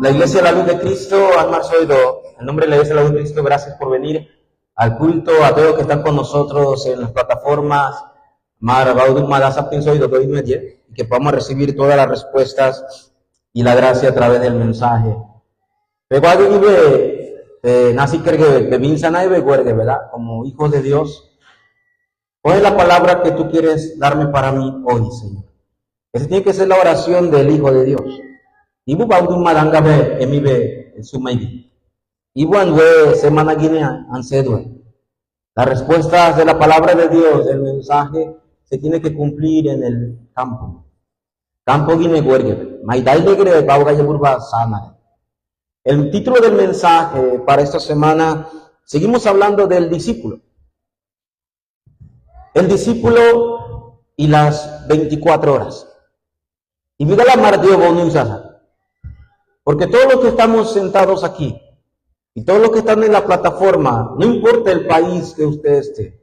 La Iglesia de la Luz de Cristo, Almar Soido, en nombre de la Iglesia de la Luz de Cristo, gracias por venir al culto, a todos los que están con nosotros en las plataformas, y que podamos recibir todas las respuestas y la gracia a través del mensaje. ¿Verdad? Como hijos de Dios, ¿cuál es la palabra que tú quieres darme para mí hoy, Señor? Esa tiene que ser la oración del Hijo de Dios. Ibu baudun madangabe emibe sumaigi. Ibu anwe semana guinea ansedwe. Las respuestas de la palabra de Dios, el mensaje, se tiene que cumplir en el campo. Campo guine guergue. Maidai negre bauga yeburba sana. El título del mensaje para esta semana, seguimos hablando del discípulo. El discípulo y las 24 horas. Y mira la mar Dios bonusasa. Porque todos los que estamos sentados aquí y todos los que están en la plataforma, no importa el país que usted esté,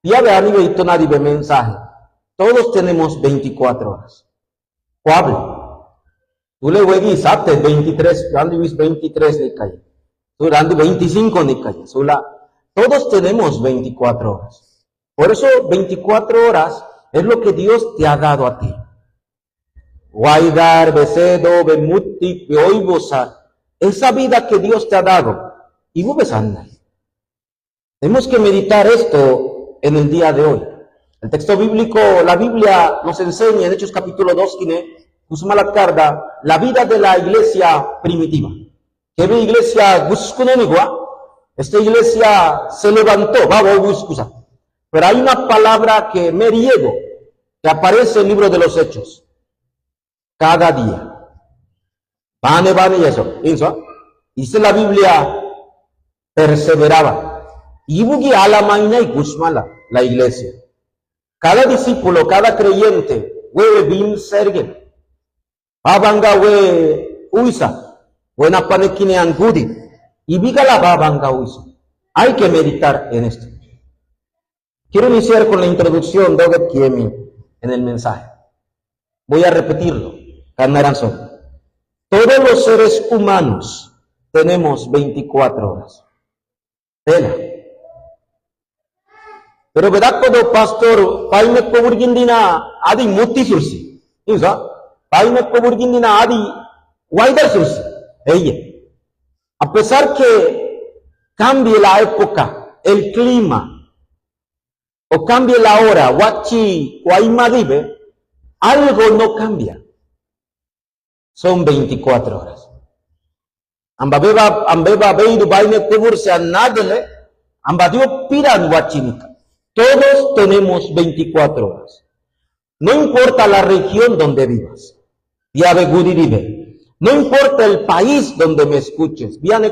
ya ve a nivel de mensaje, todos tenemos 24 horas. ¿Cuál? Tú le voy a decir, 23, 23 ni calle. Tú dando 25 ni calle. Todos tenemos 24 horas. Por eso 24 horas es lo que Dios te ha dado a ti. Guaidar, Becedo, Bemuti, Beoibosar. Esa vida que Dios te ha dado. Y tenemos que meditar esto en el día de hoy. El texto bíblico, la Biblia nos enseña en Hechos capítulo 2, la vida de la iglesia primitiva. ¿Qué iglesia? Esta iglesia se levantó, pero hay una palabra que me riego, que aparece en el libro de los Hechos. Cada día. Vane y eso. Dice la Biblia, perseveraba. Y bugi alamaina y gusmala, la iglesia. Cada discípulo, cada creyente, we bin sergen. Babanga we uisa. Buena panekine angudi. Y viga la babanga uisa. Hay que meditar en esto. Quiero iniciar con la introducción de Doget Kiemi en el mensaje. Voy a repetirlo. Todos los seres humanos tenemos 24 horas. Pero verdad cuando pastor paime koburgindina adi muti sursi. Paime koburgindina adi waidar sursi. A pesar que cambie la época, el clima, o cambie la hora, wachi, waimadibe, algo no cambia. Son 24 horas. Ambeba beidu baine kuburse anadele, ambadio piran wachinika. Todos tenemos 24 horas. No importa la región donde vivas. No importa el país donde me escuches. No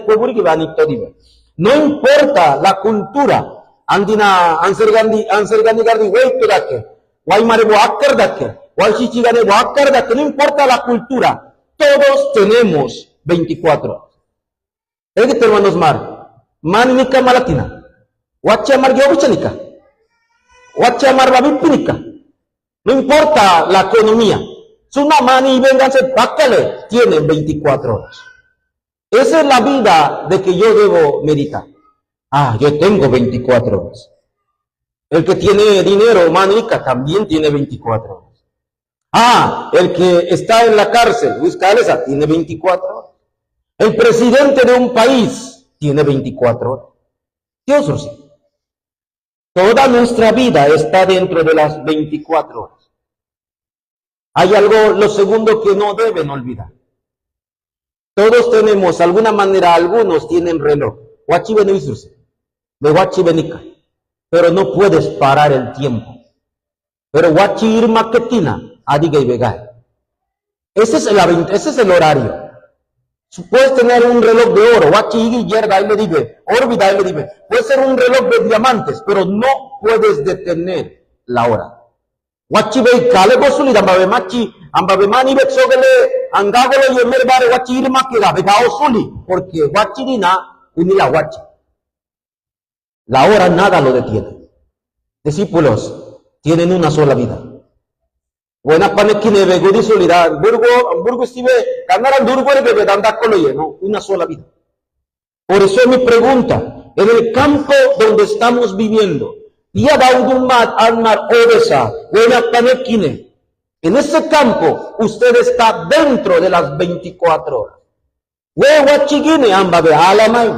importa la cultura. Andina ansergandi gardi weitodake. Guaymarebo akkardake. Guaychichigane akkardake. No importa la cultura. Todos tenemos 24 horas. ¿Es que hermanos mar? Manika malatina. Wachamar geobichanika. Wachamar babipinika. No importa la economía. Suna mani y vénganse, bácale. Tienen 24 horas. Esa es la vida de que yo debo meditar. Yo tengo 24 horas. El que tiene dinero, manica, también tiene 24 horas. El que está en la cárcel, Luis Calesa, tiene 24 horas. El presidente de un país tiene 24 horas. Dios, toda nuestra vida está dentro de las 24 horas. Hay algo, lo segundo, que no deben olvidar. Todos tenemos, alguna manera, algunos tienen reloj. Pero no puedes parar el tiempo. Pero adiga y vegay. Ese es el horario. Puedes tener un reloj de oro, puede ser un reloj de diamantes, pero no puedes detener la hora. Porque la hora nada lo detiene. Discípulos tienen una sola vida. Buena panekine begudi solidad. Burgo estive, ganaran durgo de bedanda coloye, no, una sola vida. Por eso mi pregunta, en el campo donde estamos viviendo, Dia Daudumat Almar Odesa, buena panekine. En ese campo, usted está dentro de las 24 horas. Huechigine amba de alamay.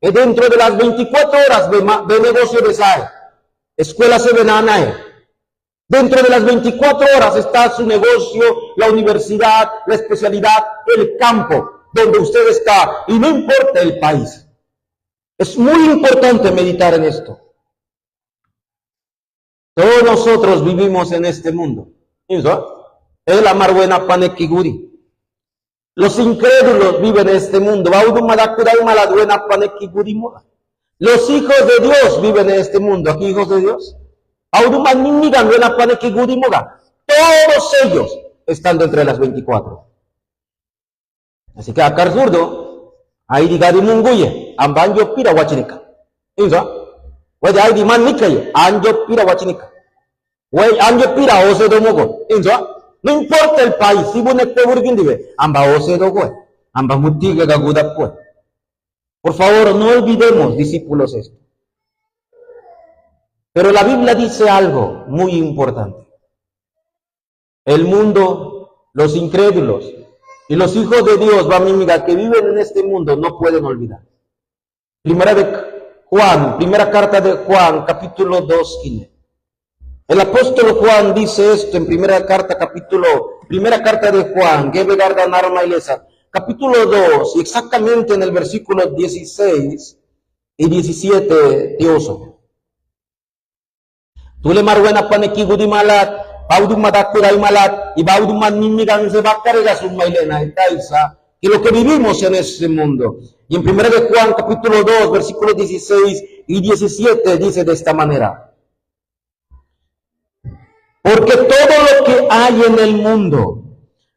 Dentro de las 24 horas de negocio de SAE. Escuela se venanae. Dentro de las 24 horas está su negocio, la universidad, la especialidad, el campo donde usted está. Y no importa el país. Es muy importante meditar en esto. Todos nosotros vivimos en este mundo. El amar buena panekiguri. Los incrédulos viven en este mundo. Los hijos de Dios viven en este mundo. Aquí hijos de Dios. Todos ellos están dentro de las 24. Así que acá zurdo, ahí diga di munguye, ambanjo pira wachinika. Inso, wadi ahí di man nikaye, anjo pira wachinika. Wey anjo pira ose domogo. Inso, no importa el país, si bonete burgundive, amba ose dogo, amba mutiga gaguda pues. Por favor, no olvidemos, discípulos, esto. Pero la Biblia dice algo muy importante. El mundo, los incrédulos y los hijos de Dios, que viven en este mundo, no pueden olvidar. Primera carta de Juan, capítulo 2, 15. El apóstol Juan dice esto en primera carta de Juan, capítulo 2, y exactamente en el versículo 16 y 17, Dios. Tule marwena paneki gudi malat, baudum madakurai malat, y baudum manimigan se bacarega sumailena etaisa, y lo que vivimos en este mundo. Y en 1 de Juan, capítulo 2, versículos 16 y 17, dice de esta manera. Porque todo lo que hay en el mundo,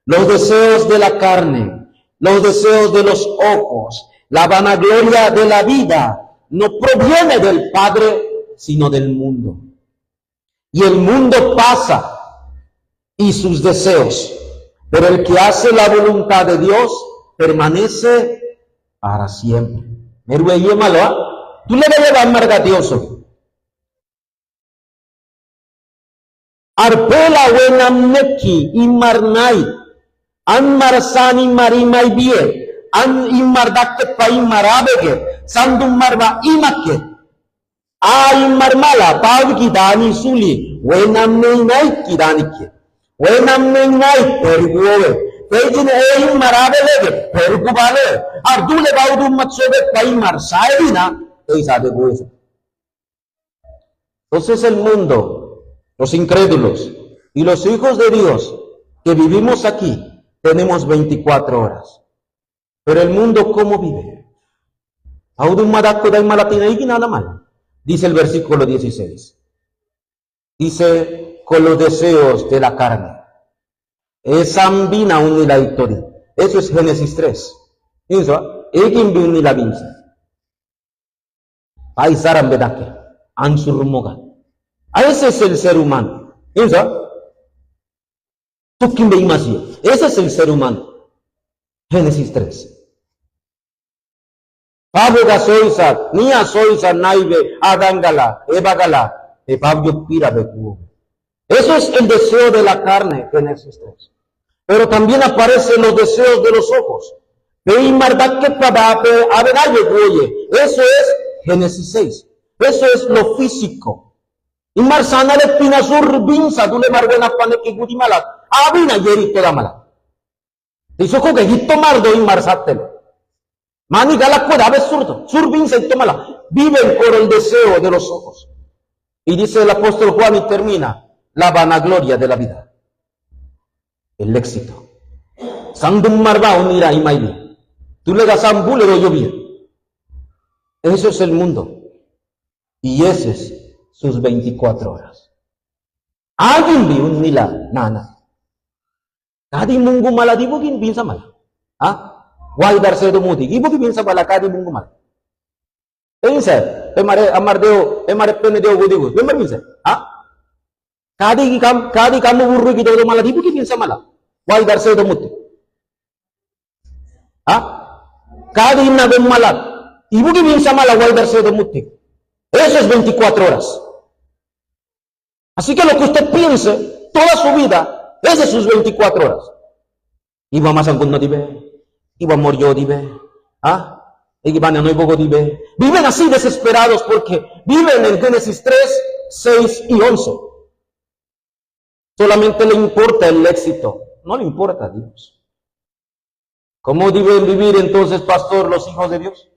los deseos de la carne, los deseos de los ojos, la vanagloria de la vida, no proviene del Padre, sino del mundo. Y el mundo pasa y sus deseos, pero el que hace la voluntad de Dios permanece para siempre. Merueye malo, tú le debes dar marga Dios. Arpela wenam neki imarnai, an marsani marimai bie, an imardakke pa imarabege, sandum marba imake. Ay marmala pav kidani suli wenam nai kidanike wenam nai perguove pejin ei marabelege pergubale ardule baudu matsobe pai marsaedina ei sabe goza. Entonces el mundo, los incrédulos y los hijos de Dios que vivimos aquí tenemos 24 horas. Pero el mundo, ¿cómo vive? Audu madakko dai malatina igina mal. Dice el versículo 16. Dice, con los deseos de la carne. Es ambina unila victoria. Eso es Génesis 3. Eso, egin bi unila vince. Ay saram bedake. Ansurmoga. Ese es el ser humano. Eso. Tukim be imasi. Ese es el ser humano. Génesis 3. Pablo soisa, nia soisa naive, adangala, ebagala, Pablo pira becuo. Eso es el deseo de la carne, Génesis 3. Pero también aparecen los deseos de los ojos. Eso es Génesis 6. Eso es lo físico. Y marsana le pina surbinsa, tú le margona paneki gudimalat. Abina yerito damala. Dice que hito mardo y marsatelo. Mani galakwa dabe surdo, surbinsa y tomala. Viven por el deseo de los ojos. Y dice el apóstol Juan y termina, la vanagloria de la vida. El éxito. Sandum marba unira y maili. Tú le das ambulero llovía. Eso es el mundo. Y ese es sus 24 horas. Alguien vi un nila nana. Kadi mungu mala di bugin binsa mala. ¿Ah? Why darse do mudi? Ibu ki binsa bala kadi mungu mal. Binsa, emare amardeo, emare pene deo gudigo. Lemar binsa. Ha? Kadi kamu buruk kita udah malah dibuki pinsa malah. Why darse udah muti. Kadi na ben malat. Dibuki pinsa malah why darse udah muti. Eso es 24 horas. Así que lo que usted piense toda su vida, es de sus 24 horas. Iba más angkun no dibe. Iba morio dibe. Iban a nuevo dibe. Viven así desesperados porque viven en Génesis 3, 6 y 11. Solamente le importa el éxito, no le importa a Dios. ¿Cómo deben vivir entonces, pastor, los hijos de Dios?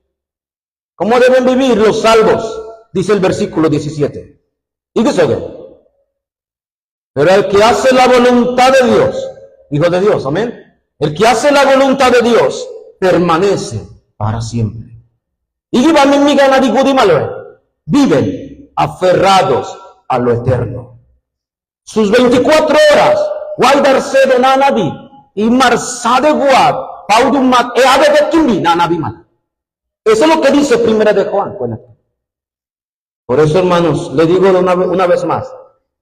¿Cómo deben vivir los salvos? Dice el versículo 17. ¿Y qué se ve? Pero el que hace la voluntad de Dios, hijo de Dios, amén. El que hace la voluntad de Dios permanece para siempre. Y viven aferrados a lo eterno. Sus 24 horas, guardarse de nanabi, y marza de guad, paudumat, e ave de kimbi, nanabi mal. Eso es lo que dice Primera de Juan. Por eso, hermanos, le digo una vez más,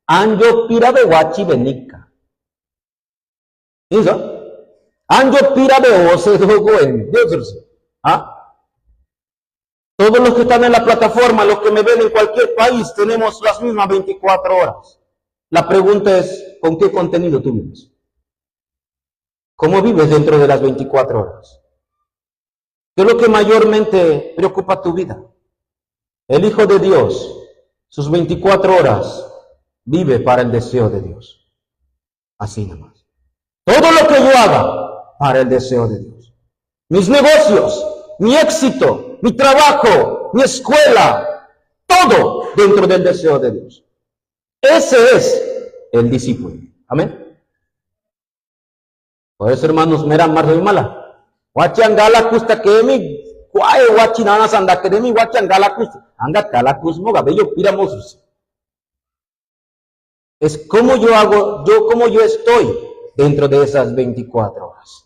anjo pira de guachi benica. ¿Eso? Anjo pira de ose dogo en Dios. Todos los que están en la plataforma, los que me ven en cualquier país, tenemos las mismas 24 horas. La pregunta es, ¿con qué contenido tú vives? ¿Cómo vives dentro de las 24 horas? ¿Qué es lo que mayormente preocupa tu vida? El Hijo de Dios, sus 24 horas, vive para el deseo de Dios. Así nada más. Todo lo que yo haga, para el deseo de Dios. Mis negocios, mi éxito, mi trabajo, mi escuela, todo dentro del deseo de Dios. Ese es el discípulo. Amén. Por eso, hermanos, miran más de mala. Wachan galakus takemi, kuai wachinana sandakemi, wachan galakus, angat galakus mo gabello piramosus. Es como yo hago, como yo estoy dentro de esas 24 horas.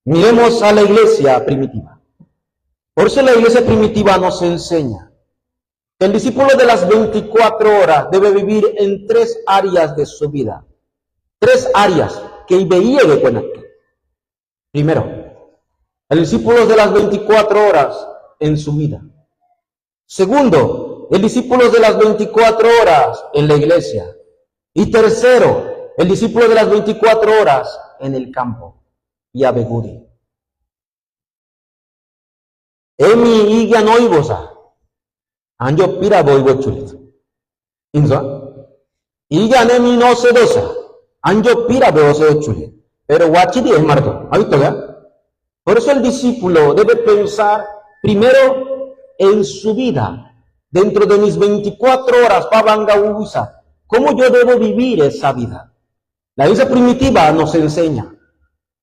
Miremos a la iglesia primitiva. Por eso la iglesia primitiva nos enseña. El discípulo de las 24 horas debe vivir en 3 áreas de su vida. 3 áreas que veía de buena. Primero, el discípulo de las 24 horas en su vida. Segundo, el discípulo de las 24 horas en la iglesia. Y tercero, el discípulo de las 24 horas en el campo. Y abegudi. Emi iga no ibosa. Anjo pira boy chulit. Inza. Iga nemi no se dosa. Anjo pira boy chulit. Pero wachidi es marto. ¿Ha visto ya? Por eso el discípulo debe pensar primero en su vida. Dentro de mis 24 horas, pabanga usa. ¿Cómo yo debo vivir esa vida? La iglesia primitiva nos enseña.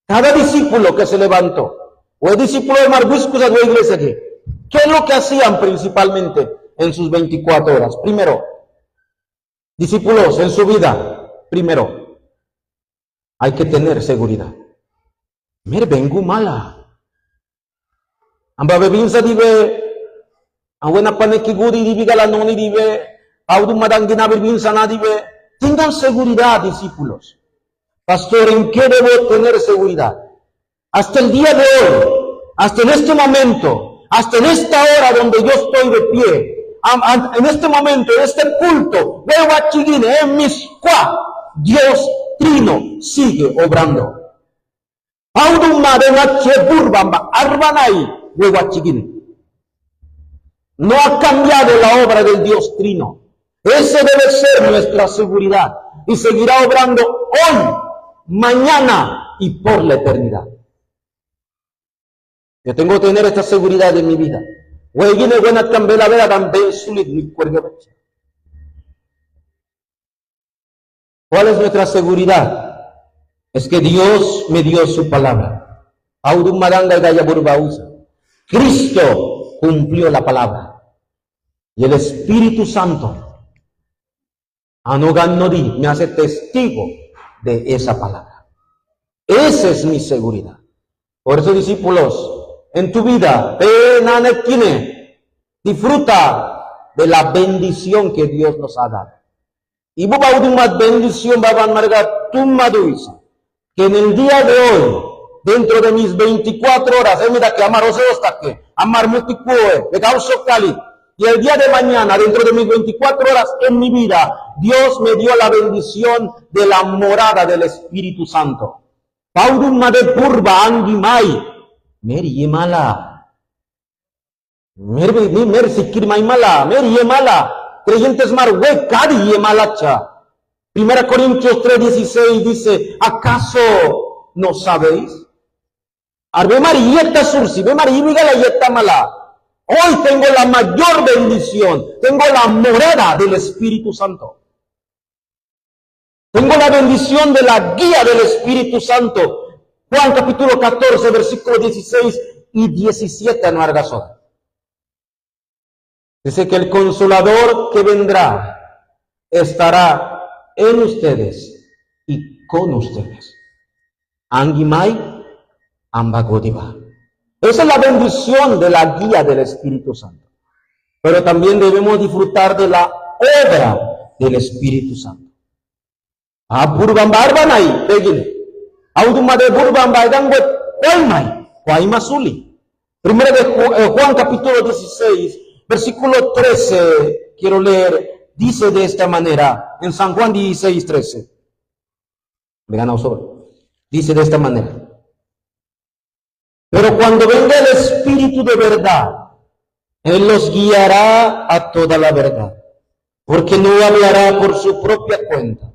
Cada discípulo que se levantó, o el discípulo de Marbuscus a la iglesia aquí, ¿qué es lo que hacían principalmente en sus 24 horas? Primero, discípulos en su vida, primero, hay que tener seguridad. Mire, vengo mala. Amba bebinsa dibe, ang buena paneki gudi dibe galanoni dibe, audu madang ginabibinsa na dibe. Tengan seguridad, discípulos. Pastor, ¿en qué debo tener seguridad? Hasta el día de hoy, hasta en este momento, hasta en esta hora donde yo estoy de pie, en este momento, en este culto, veo a Chiguine, en mis Dios Trino sigue obrando. No ha cambiado la obra del Dios Trino. Ese debe ser nuestra seguridad. Y seguirá obrando hoy, mañana y por la eternidad. Yo tengo que tener esta seguridad en mi vida. ¿Cuál es nuestra seguridad? Es que Dios me dio su palabra. Cristo cumplió la palabra. Y el Espíritu Santo me hace testigo de esa palabra. Esa es mi seguridad. Por eso, discípulos, en tu vida, disfruta de la bendición que Dios nos ha dado. Ibu baudumat bendición baban marga tummaduisa. Que en el día de hoy, dentro de mis 24 horas, mira que amar oseostaque, amar multicue, de causa cali. Y el día de mañana, dentro de mis 24 horas en mi vida, Dios me dio la bendición de la morada del Espíritu Santo. Paudumma de purba angimai, meri yemala. Mer sikir maimala, meri yemala. Creyentes marwe kadi yemalacha. 1 Corintios 3:16 dice, ¿acaso no sabéis? Arbe mari yetta sursi, be mari yimigala yetta mala. Hoy tengo la mayor bendición, tengo la morada del Espíritu Santo. Tengo la bendición de la guía del Espíritu Santo. Juan capítulo 14, versículos 16 y 17 en Argasón. Dice que el Consolador que vendrá estará en ustedes y con ustedes. Angimai ambagodiva. Esa es la bendición de la guía del Espíritu Santo. Pero también debemos disfrutar de la obra del Espíritu Santo. Burbanbarbanai, begini. Audumade burbanbaidangot, kuaimai, kuaimasuli. Primero de Juan capítulo 16, versículo 13, quiero leer, dice de esta manera, en San Juan 16, 13. Vean sobre. Dice de esta manera. Pero cuando venga el Espíritu de verdad, Él los guiará a toda la verdad, porque no hablará por su propia cuenta,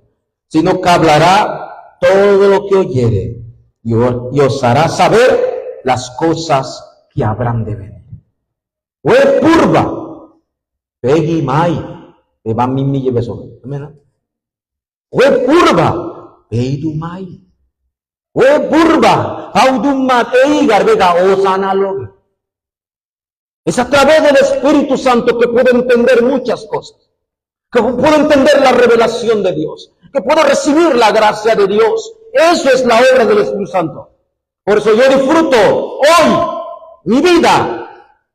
sino que hablará todo lo que oyere y os hará saber las cosas que habrán de venir. Ue purba, pegi mai, beba mimi yebeso, amén. Ue purba, peidu mai. Ue purba, audumma teigar vega osanalo. Es a través del Espíritu Santo que puedo entender muchas cosas, que puedo entender la revelación de Dios, que puedo recibir la gracia de Dios. Eso es la obra del Espíritu Santo. Por eso yo disfruto hoy mi vida,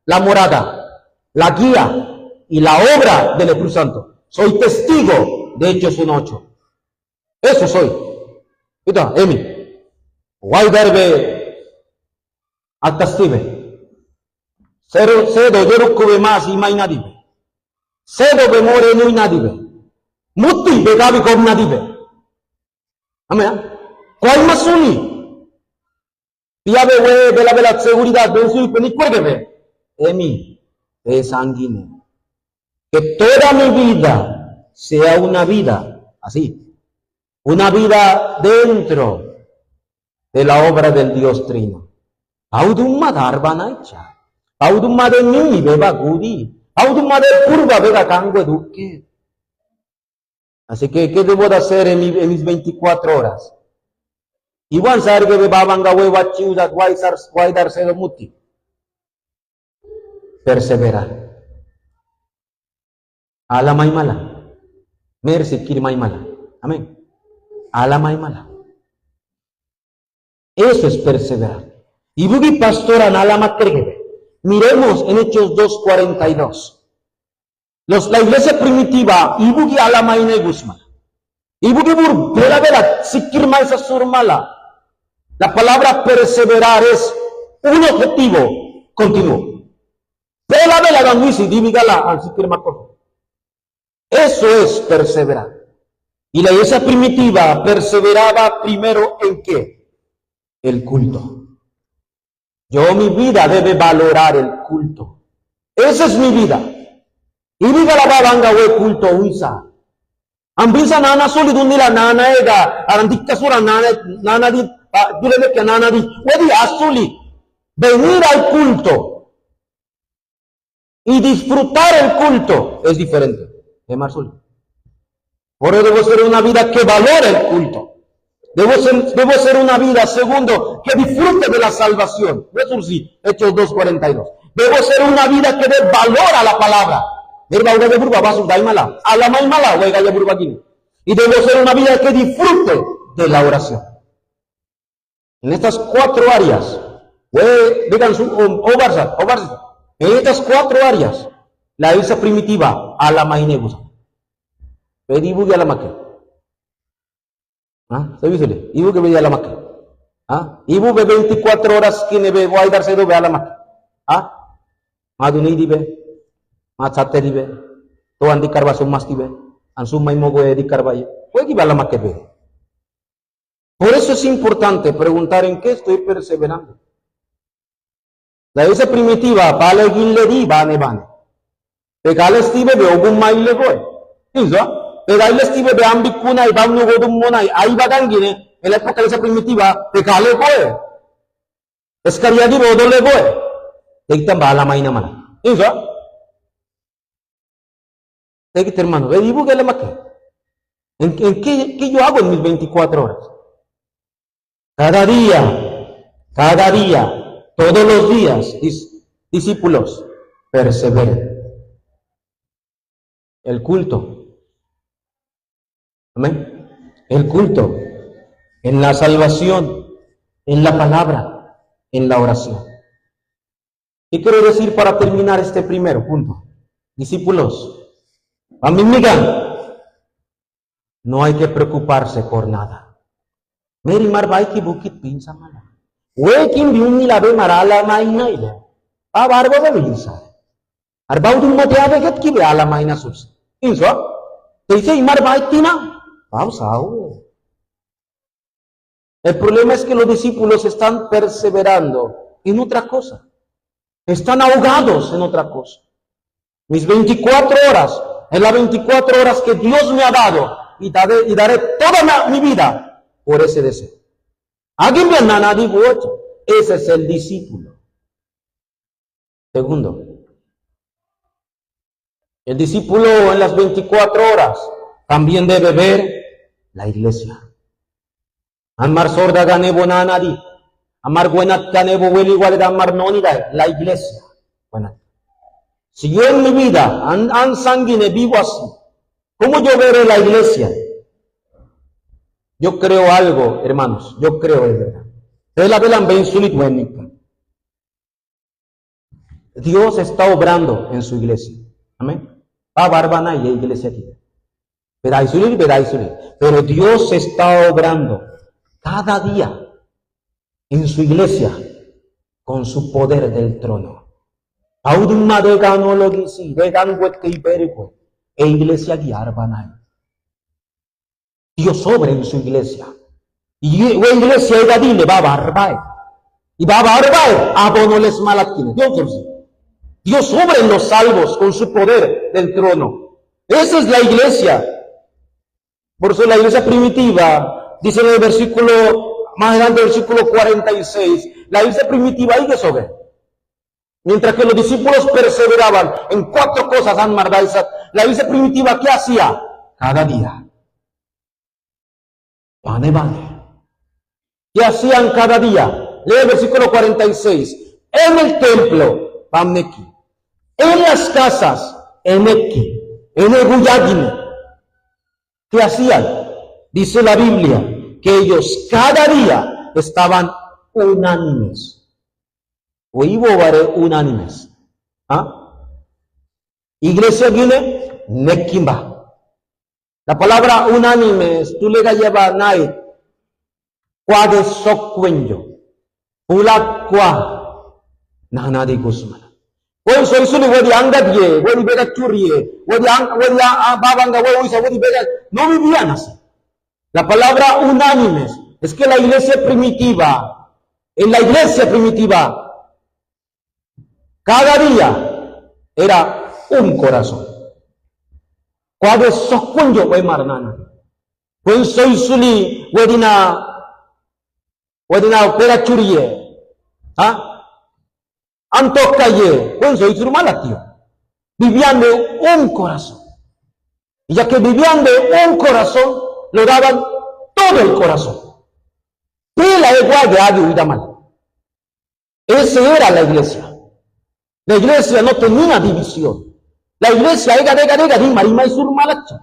la morada, la guía y la obra del Espíritu Santo. Soy testigo de Hechos 1:8. Eso soy. Mira, Emi. Guaydarbe actastive. Cedo yorukube más y mai nadibe. Cedo be more no nadibe. Mutti be gabi kom nadibe. Amén. ¿Cuál más uni? Piabe we bela seguridad ben sui peni cuergebe. Emi es sanguíneo. Que toda mi vida sea una vida así. Una vida dentro de la obra del Dios Trino. Audumma darbanaicha. Audumma de mimi beba gudi. Audumma de curva beba cango eduque. Así que, ¿qué debo de hacer en mis 24 horas? Igual saber que beba banga hueva chiuda guaydarse de muti. Perseverar. Ala maimala. Mersi kiri maimala. Amén. Ala maimala. Eso es perseverar. Y bugi pastora nala matrigebe. Miremos en Hechos 2:42. La iglesia primitiva, ibugi alama ine gusma. Ibugi bur, vela, sikir maisa surmala. La palabra perseverar es un objetivo continuo. Vela, ganguisi, divigala, al sikir makoso. Eso es perseverar. Y la iglesia primitiva perseveraba primero en ¿qué? El culto. Mi vida debe valorar el culto. Esa es mi vida. Y diga la babanga we culto uisa. Ambisa nana soli dunila nana ega. Arandika sura nana di. Dile que nana di. Wedi asuli. Venir al culto y disfrutar el culto es diferente. Por eso debo ser una vida que valore el culto. Debo ser una vida, segundo, que disfrute de la salvación. Eso sí, Hechos 2:42. Debo ser una vida que dé valor a la palabra. Y debo ser una vida que disfrute de la oración. En estas 4 áreas, en estas 4 áreas, la iglesia primitiva, a la mainegusa. Pero ibu que la maque. ¿Sabes? Ibu que veía la maque. Ibu ve 24 horas que ne ve voy a darse do ve a la maque. Maduni dibe. Machate dibe. To andi karba sumas dibe. Ansum mai mogo di karba. Fue que va la maque ve. Por eso es importante preguntar en qué estoy perseverando. La iglesia primitiva, pale gille di bane. Pegale stive be ogum maile goe. ¿Eso? Pegale stive be ambicuna y bamnu godum monai. Ahí va gangine. En la época de la iglesia primitiva, pegale goe. Escariadi bodole goe. Tegtan bala maina mana. ¿Eso? Tegit hermano, ve dibu que le maque. ¿En qué yo hago en mis 24 horas? Cada día, todos los días, discípulos, perseveren. El culto. Amén. El culto. En la salvación, en la palabra, en la oración. ¿Qué quiero decir para terminar este primero punto? Discípulos, a mí me no hay que preocuparse por nada. Meri marbai ki bukit pinsa mana. Wekin biumi labe marala maina ile. Bargo de bilsa. Arbau dum mate ave ket ki be ala maina sus. Inso. Te dice marbai tina. Vamos a. El problema es que los discípulos están perseverando en otra cosa. Están ahogados en otra cosa. Mis 24 horas, en las 24 horas que Dios me ha dado, y daré toda mi vida por ese deseo. Alguien me nana digo, ese es el discípulo. Segundo, el discípulo en las 24 horas también debe ver la iglesia. Amar sorda ganebo nanadi, amar buenat ganebo wel igual de amar nonida, la iglesia. Buenat. Si yo en mi vida an sanguine vivo así, ¿cómo yo veré la iglesia? Yo creo algo, hermanos, yo creo de verdad. Dios está obrando en su iglesia. Amén. Barbana y iglesia aquí. Pero Dios está obrando cada día en su iglesia con su poder del trono. E iglesia guiarbanay. Dios obra en su iglesia. Y la iglesia ella dile va a barbar. Y va a barbar abonoles malatines. Dios obra en los salvos con su poder del trono. Esa es la iglesia. Por eso la iglesia primitiva, dice en el versículo, más adelante el versículo 46, la iglesia primitiva hay que sobre. Mientras que los discípulos perseveraban en 4 cosas, la iglesia primitiva, ¿qué hacía? Cada día. ¿Qué hacían cada día? Lee el versículo 46. En el templo, Pamneki. En las casas, Eneki. En el Guyagine. ¿Qué hacían? Dice la Biblia que ellos cada día estaban unánimes. Unánimes. Iglesia viene, Nekimba. La palabra unánimes, tú le llevas nai, kwa de sokwenyo, pula kwa, nana de gusmana. Woy soy suli wadi angadye, wadi bega churie, wadi babanga, wadi bega, no vivían así. La palabra unánimes es que la iglesia primitiva, en la iglesia primitiva, cada día era un corazón. Cuando sokunjo way marnana. When soy suli wedina pera churie. Antocaye, when soy surmalatio. Vivían de un corazón. Y ya que vivían de un corazón, lo daban todo el corazón. Pela igual de agua y damal. Esa era la iglesia. La iglesia no tenía división. La iglesia ega di marima y surmalacha.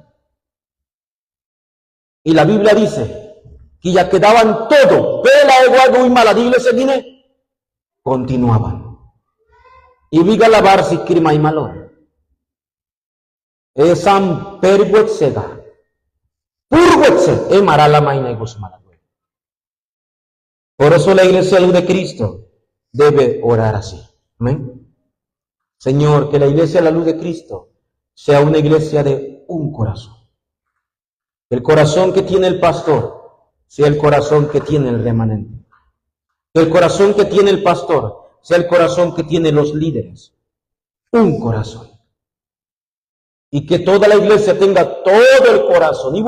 Y la Biblia dice que ya quedaban todo, pela igual y mala, iglesia viene, continuaban. Y viga lavar si kirma y malor. Esam perbuet sega, Purguetse, emarala maina y gusmala. Por eso la iglesia luz de Cristo debe orar así. Amén. Señor, que la iglesia la luz de Cristo sea una iglesia de un corazón. El corazón que tiene el pastor sea el corazón que tiene el remanente. El corazón que tiene el pastor sea el corazón que tienen los líderes. Un corazón. Y que toda la iglesia tenga todo el corazón. Y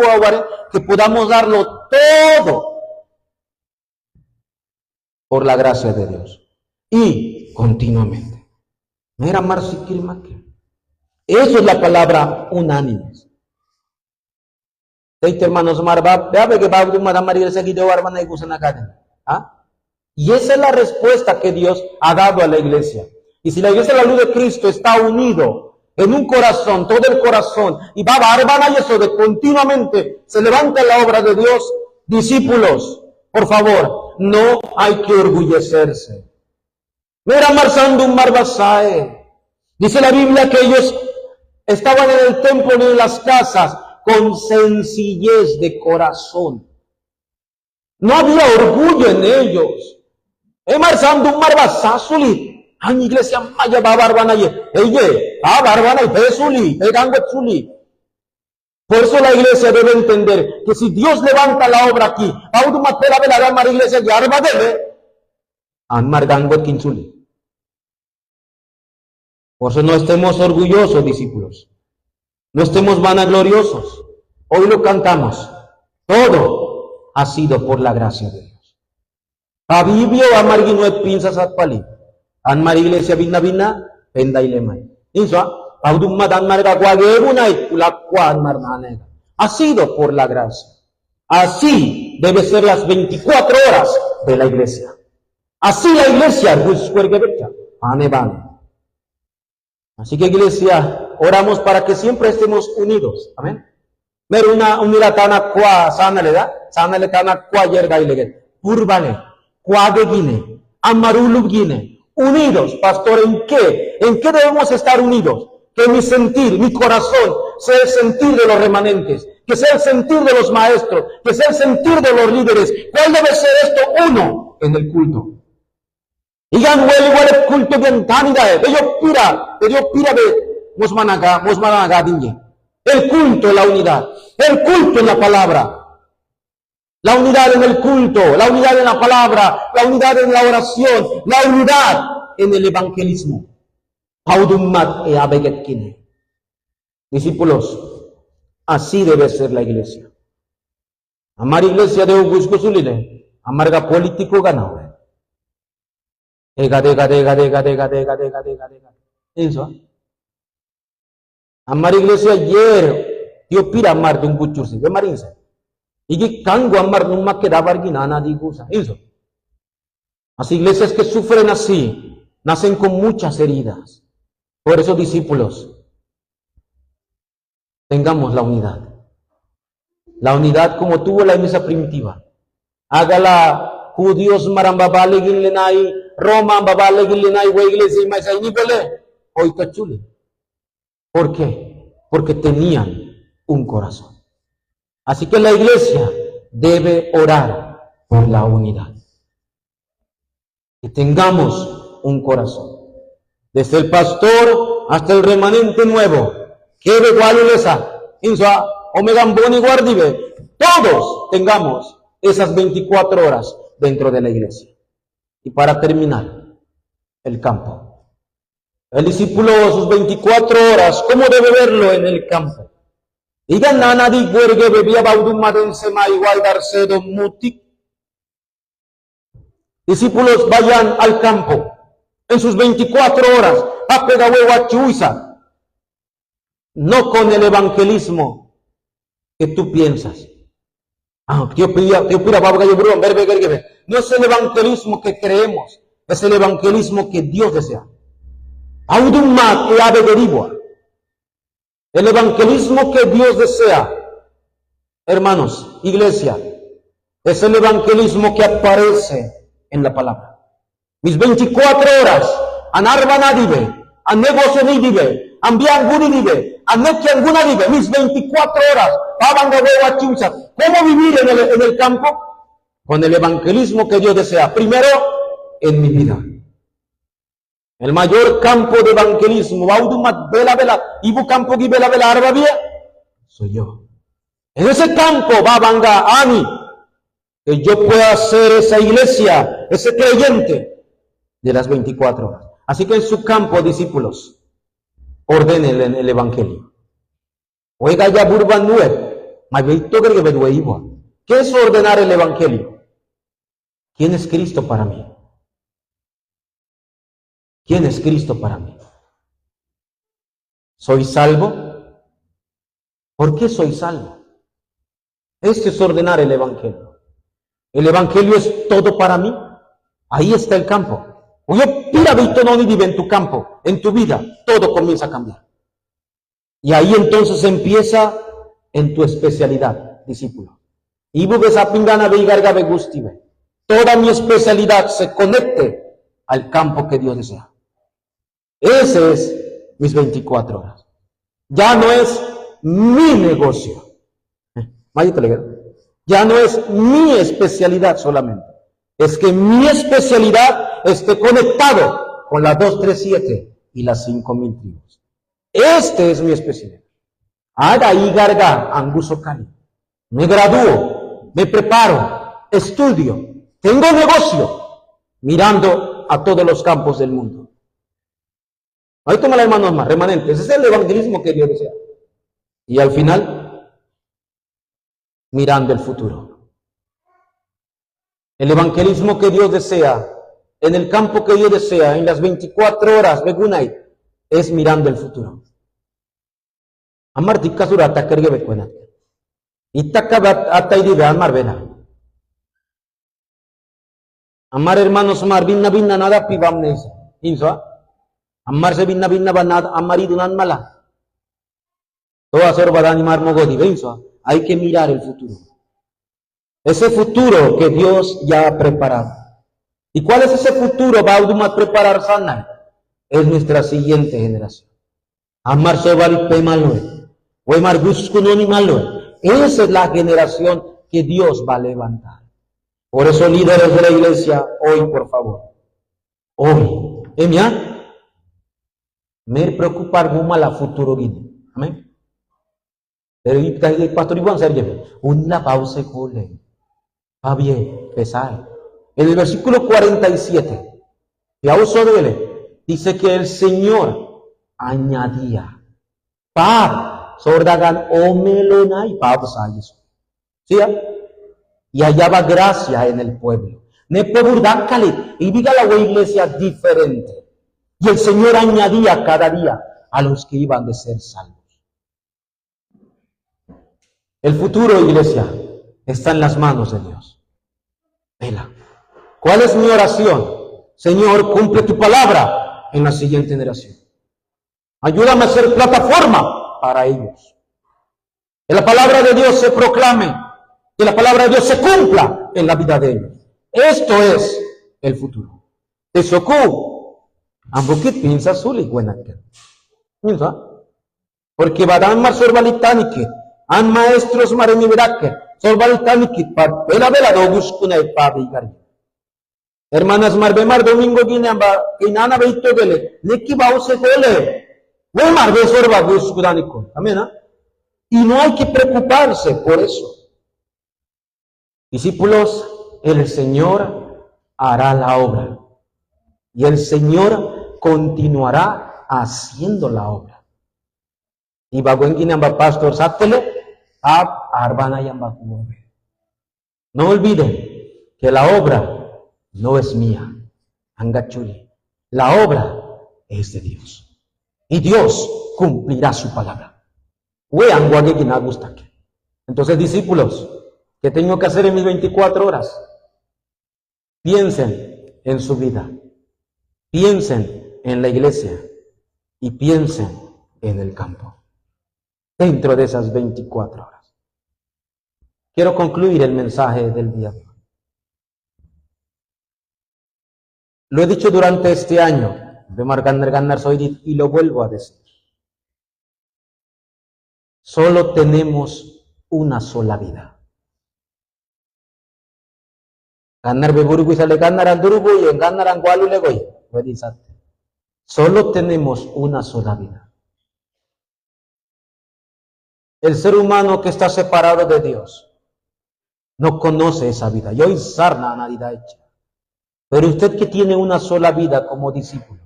que podamos darlo todo por la gracia de Dios. Y continuamente. Mira, eso es la palabra unánimes. Hermanos, y esa es la respuesta que Dios ha dado a la iglesia. Y si la iglesia de la luz de Cristo está unido en un corazón, todo el corazón, y va a y eso de continuamente se levanta la obra de Dios, discípulos, por favor, no hay que orgullecerse. Mira, Marsandum Marbasae. Dice la Biblia que ellos estaban en el templo y en las casas con sencillez de corazón. No había orgullo en ellos. Marsandum Marbasasuli. Ay, iglesia maya va barbanaye. Eye, barbana y pesuli, peganguetsuli. Por eso la iglesia debe entender que si Dios levanta la obra aquí, la iglesia ya arma debe anmargangot kinchuli. Por eso no estemos orgullosos, discípulos. No estemos vanagloriosos. Hoy lo cantamos. Todo ha sido por la gracia de Dios. Pabibio amargino et pinzas atpali. Anmar iglesia bina penda ilemay. Inso, audumma anmarga guagebunay ulakwa anmar manega. Ha sido por la gracia. Así debe ser las 24 horas de la iglesia. Así la iglesia, así que iglesia, oramos para que siempre estemos unidos. Amén. Pero una unilatana kwa sana le da, sana le tana kwa yerga ilege. Urbane, kwa de gine, amarulub gine. Unidos, pastor, ¿en qué? ¿En qué debemos estar unidos? Que mi sentir, mi corazón, sea el sentir de los remanentes, que sea el sentir de los maestros, que sea el sentir de los líderes. ¿Cuál debe ser esto? Uno, en el culto. Igan igual el culto bien tanida, ellos pira de mosmanaga dinje. El culto, la unidad. El culto en la palabra. La unidad en el culto, la unidad en la palabra, la unidad en la oración, la unidad en el evangelismo. Discípulos, así debe ser la iglesia. Amar iglesia de Auguscusuline, amarga político ganado. Ega. Eso. Amar iglesia ayer, yo pira amar de un cuchursi, de marinza. Y que cango amar no más que dabar guinana digusa. Eso. Las iglesias que sufren así, nacen con muchas heridas. Por eso, discípulos, tengamos la unidad. La unidad como tuvo la iglesia primitiva. Hágala judíos marambabale guinlenay, Roma babale guinlenay, we iglesia y maisa inibole, hoy cachule. ¿Por qué? Porque tenían un corazón. Así que la iglesia debe orar por la unidad. Que tengamos un corazón. Desde el pastor hasta el remanente nuevo. Que de Gualulesa, Insua, Omegamboni Guardive, todos tengamos esas 24 horas dentro de la iglesia. Y para terminar, el campo. El discípulo, sus 24 horas, ¿cómo debe verlo en el campo? Digan nana di guergue bebía baudumaden sema igual darse don mutik. Discípulos, vayan al campo en sus 24 horas a pegahueva chuiza, no con el evangelismo que tú piensas. No es el evangelismo que creemos, es el evangelismo que Dios desea. Audumma que ave derivua. El evangelismo que Dios desea, hermanos, iglesia, es el evangelismo que aparece en la palabra. Mis 24 horas, anarbanadive, anegosenadive, ambiangunidive, anekiangunidive, mis 24 horas ¿Cómo vivir en el campo? Con el evangelismo que Dios desea. Primero, en mi vida. El mayor campo de evangelismo, ibu campo que vela arba bien, soy yo. En ese campo va a Ani, que yo pueda ser esa iglesia, ese creyente de las 24 horas. Así que en su campo, discípulos, ordenen el evangelio. Oiga ya burban nueve, ¿qué es ordenar el evangelio? ¿Quién es Cristo para mí? ¿Quién es Cristo para mí? ¿Soy salvo? ¿Por qué soy salvo? Esto es ordenar el evangelio. El evangelio es todo para mí. Ahí está el campo. Oye, pira no vive en tu campo, en tu vida, todo comienza a cambiar. Y ahí entonces empieza en tu especialidad, discípulo. Y toda mi especialidad se conecte al campo que Dios desea. Ese es mis 24 horas. Ya no es mi negocio. Ya no es mi especialidad solamente. Es que mi especialidad esté conectado con la 237 y las 5000 tribus. Este es mi especialidad. Haga y garga anguso cali. Me gradúo, me preparo, estudio, tengo negocio, mirando a todos los campos del mundo. Ahí toma las manos más, remanentes. Ese es el evangelismo que Dios desea. Y al final, mirando el futuro. El evangelismo que Dios desea, en el campo que Dios desea, en las 24 horas, es mirando el futuro. Amar dikasurata kerge bekwena. Itakabat atairi amar vena. Amar hermanos mar binna nada pibamnes. Inso. Amar se binna banad amaridunan mala. Todo hacer badani mar mogodi benso. Hay que mirar el futuro. Ese futuro que Dios ya ha preparado. ¿Y cuál es ese futuro? Baudumat preparar sana. Es nuestra siguiente generación. Amar se valit malo. Weimar buskunoni malo. Esa es la generación que Dios va a levantar. Por eso, líderes de la iglesia, hoy, por favor. Hoy. ¿Emia? Me preocupar muy la futuro gini. Amén. Pero el pastor Iván Sergio, una pausa cole. Va bien, pesar. En el versículo 47, dice que el Señor añadía. Sordagan omelona y pausa. ¿Sí? Y hallaba gracia en el pueblo. Y diga la iglesia diferente. Y el Señor añadía cada día a los que iban de ser salvos. El futuro, iglesia, está en las manos de Dios. Vela. ¿Cuál es mi oración? Señor, cumple tu palabra en la siguiente generación. Ayúdame a ser plataforma para ellos. Que la palabra de Dios se proclame. Que la palabra de Dios se cumpla en la vida de ellos. Esto es el futuro. Tesoku. Ambukit pinza suli buenaker. Porque badán mar sorbalitanike. An maestros mareniberaker. Sorbalitanike. Vela dogus kunay pabigar. Hermanas mar domingo guineamba. Inana veito gele. Neki bause gole. Voy marbe sorba gus kudaniko. Amén. Y no hay que preocuparse por eso. Discípulos, el Señor hará la obra. Y el Señor continuará haciendo la obra. Y baguenguinamba pastor sátele, arbana yamba. No olviden que la obra no es mía. Angachuli. La obra es de Dios. Y Dios cumplirá su palabra. Entonces, discípulos, ¿qué tengo que hacer en mis 24 horas? Piensen en su vida, piensen en la iglesia y piensen en el campo. Dentro de esas 24 horas. Quiero concluir el mensaje del día de hoy. Lo he dicho durante este año, y lo vuelvo a decir. Solo tenemos una sola vida. Ganar beburgo y sale ganar andurugo y en ganar angualu le goy. Solo tenemos una sola vida. El ser humano que está separado de Dios no conoce esa vida. Yo sarna a nadie hecha. Pero usted que tiene una sola vida como discípulo,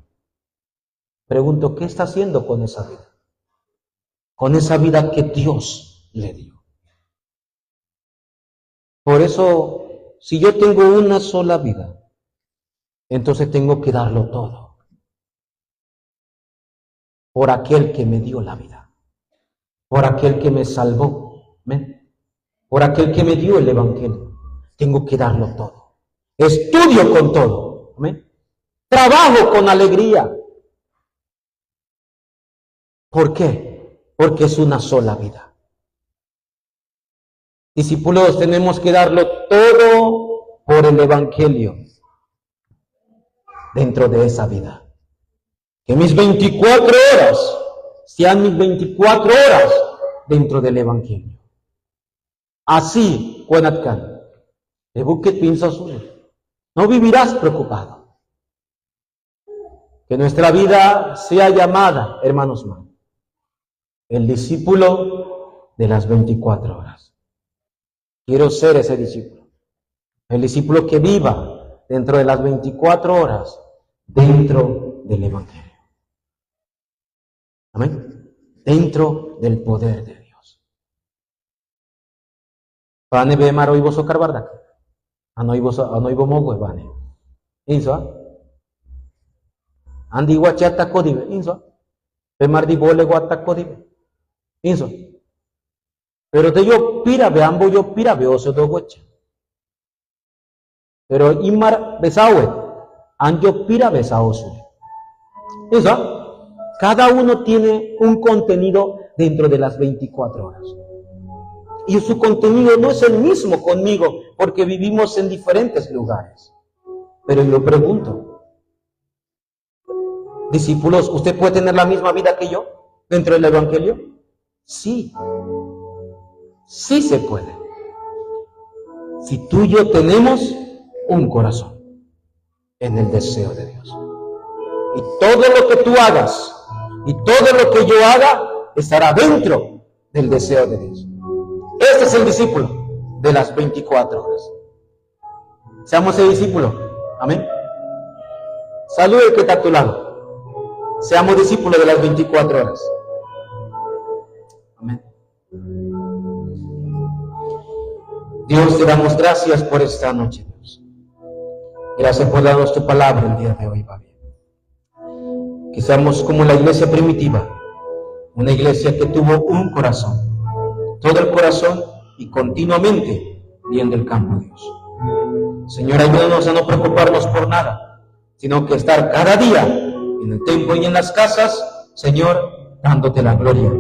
pregunto, ¿qué está haciendo con esa vida? Con esa vida que Dios le dio. Por eso, si yo tengo una sola vida, entonces tengo que darlo todo por aquel que me dio la vida, por aquel que me salvó, ¿ven? Por aquel que me dio el Evangelio. Tengo que darlo todo. Estudio con todo, ¿ven? Trabajo con alegría. ¿Por qué? Porque es una sola vida. Discípulos, tenemos que darlo todo por el Evangelio dentro de esa vida. Que mis 24 horas sean mis 24 horas dentro del Evangelio. Así, Juanatcan, no vivirás preocupado. Que nuestra vida sea llamada, hermanos míos, el discípulo de las 24 horas. Quiero ser ese discípulo. El discípulo que viva dentro de las 24 horas, dentro del Evangelio. Amén. Dentro del poder de Dios. Vane ve maro ibo sokar bardak. Ano ibo mogo vane. Inso. Andi wachata kodibe. Inso. Pemardi bole guata kodibe. Inso. Pero te yo pira ve ambo yo pira ve oso do gocha. Pero imar besawe. Anjo pira besao su. Inso. Cada uno tiene un contenido dentro de las 24 horas. Y su contenido no es el mismo conmigo, porque vivimos en diferentes lugares. Pero yo pregunto, discípulos, ¿usted puede tener la misma vida que yo dentro del Evangelio? Sí. Sí se puede. Si tú y yo tenemos un corazón en el deseo de Dios. Y todo lo que tú hagas, y todo lo que yo haga, estará dentro del deseo de Dios. Este es el discípulo de las 24 horas. Seamos el discípulo. Amén. Salude el que está a tu lado. Seamos discípulos de las 24 horas. Amén. Dios, te damos gracias por esta noche, Dios. Gracias por darnos tu palabra el día de hoy, Padre. Que seamos como la iglesia primitiva, una iglesia que tuvo un corazón, todo el corazón y continuamente viendo el campo, Dios. Señor, ayúdanos a no preocuparnos por nada, sino que estar cada día en el templo y en las casas, Señor, dándote la gloria.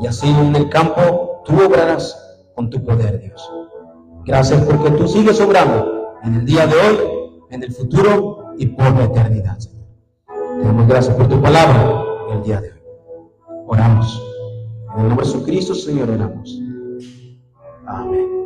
Y así en el campo tú obrarás con tu poder, Dios. Gracias porque tú sigues obrando en el día de hoy, en el futuro y por la eternidad, Señor. Te damos gracias por tu palabra en el día de hoy. Oramos. En el nombre de Jesucristo, Señor, oramos. Amén.